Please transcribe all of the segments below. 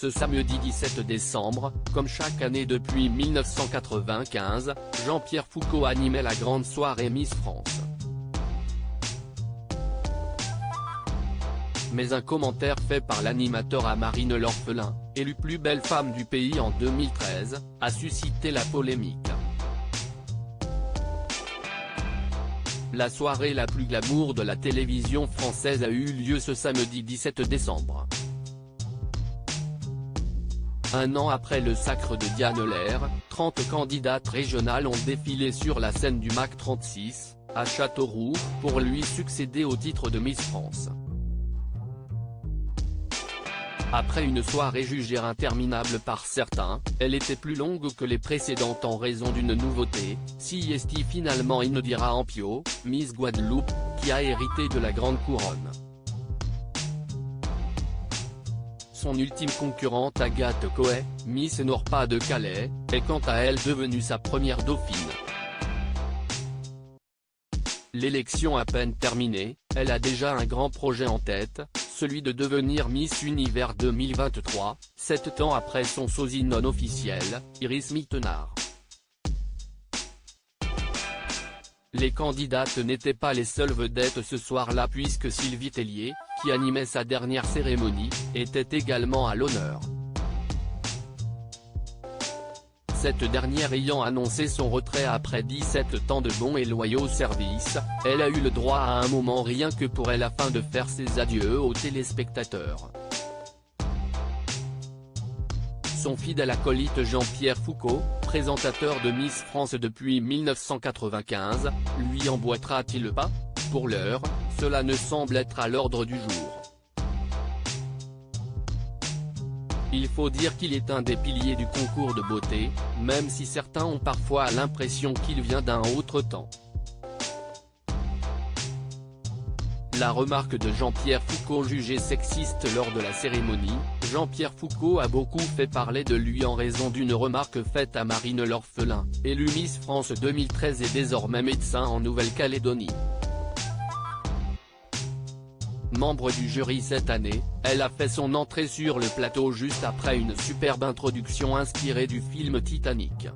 Ce samedi 17 décembre, comme chaque année depuis 1995, Jean-Pierre Foucault animait la grande soirée Miss France. Mais un commentaire fait par l'animateur à Marine L'Orphelin, élue plus belle femme du pays en 2013, a suscité la polémique. La soirée la plus glamour de la télévision française a eu lieu ce samedi 17 décembre. Un an après le sacre de Diane Lair, 30 candidates régionales ont défilé sur la scène du MAC 36, à Châteauroux, pour lui succéder au titre de Miss France. Après une soirée jugée interminable par certains, elle était plus longue que les précédentes en raison d'une nouveauté, Siesti finalement Inodira Ampio, Miss Guadeloupe, qui a hérité de la grande couronne. Son ultime concurrente Agathe Coët, Miss Nord-Pas-de-Calais, est quant à elle devenue sa première dauphine. L'élection à peine terminée, elle a déjà un grand projet en tête, celui de devenir Miss Univers 2023, 7 ans après son sosie non officiel, Iris Mittenard. Les candidates n'étaient pas les seules vedettes ce soir-là puisque Sylvie Tellier, qui animait sa dernière cérémonie, était également à l'honneur. Cette dernière ayant annoncé son retrait après 17 ans de bons et loyaux services, elle a eu le droit à un moment rien que pour elle afin de faire ses adieux aux téléspectateurs. Son fidèle acolyte Jean-Pierre Foucault, présentateur de Miss France depuis 1995, lui emboîtera-t-il pas? Pour l'heure, cela ne semble être à l'ordre du jour. Il faut dire qu'il est un des piliers du concours de beauté, même si certains ont parfois l'impression qu'il vient d'un autre temps. La remarque de Jean-Pierre Foucault jugée sexiste lors de la cérémonie, Jean-Pierre Foucault a beaucoup fait parler de lui en raison d'une remarque faite à Marine L'Orphelin, élue Miss France 2013 et désormais médecin en Nouvelle-Calédonie. Membre du jury cette année, elle a fait son entrée sur le plateau juste après une superbe introduction inspirée du film Titanic.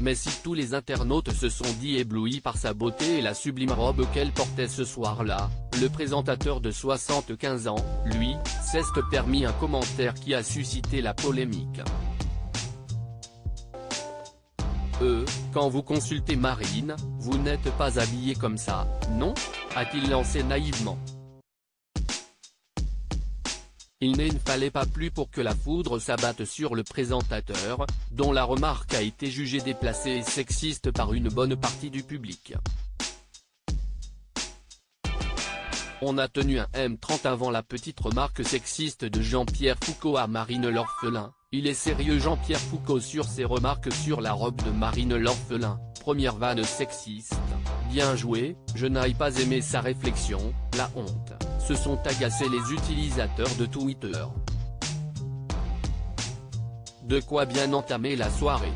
Mais si tous les internautes se sont dit éblouis par sa beauté et la sublime robe qu'elle portait ce soir-là, le présentateur de 75 ans, lui, s'est permis un commentaire qui a suscité la polémique. Quand vous consultez Marine, vous n'êtes pas habillé comme ça, non ? A-t-il lancé naïvement. Il ne fallait pas plus pour que la foudre s'abatte sur le présentateur, dont la remarque a été jugée déplacée et sexiste par une bonne partie du public. On a tenu un M30 avant la petite remarque sexiste de Jean-Pierre Foucault à Marine L'Orphelin. Il est sérieux Jean-Pierre Foucault sur ses remarques sur la robe de Marine L'Orphelin, première vanne sexiste. Bien joué, je n'ai pas aimé sa réflexion, la honte, se sont agacés les utilisateurs de Twitter. De quoi bien entamer la soirée.